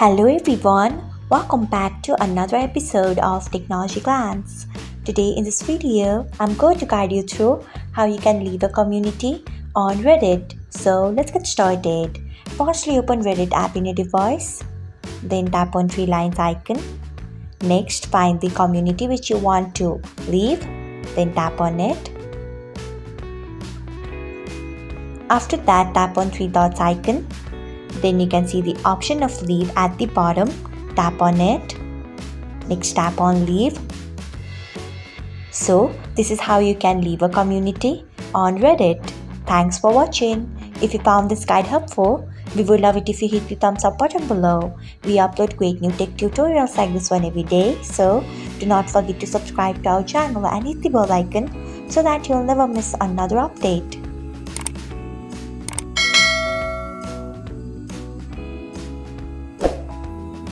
Hello everyone, welcome back to another episode of Technologyglance. Today in this video, I'm going to guide you through how you can leave a community on Reddit. So let's get started. Firstly, open Reddit app in your device, then tap on three lines icon. Next, find the community which you want to leave, then tap on it. After that, tap on three dots icon. Then you can see the option of leave at the bottom. Tap on it. Next, tap on leave. So this is how you can leave a community on Reddit. Thanks for watching. If you found this guide helpful, we would love it if you hit the thumbs up button below. We upload great new tech tutorials like this one every day. So do not forget to subscribe to our channel and hit the bell icon so that you'll never miss another update.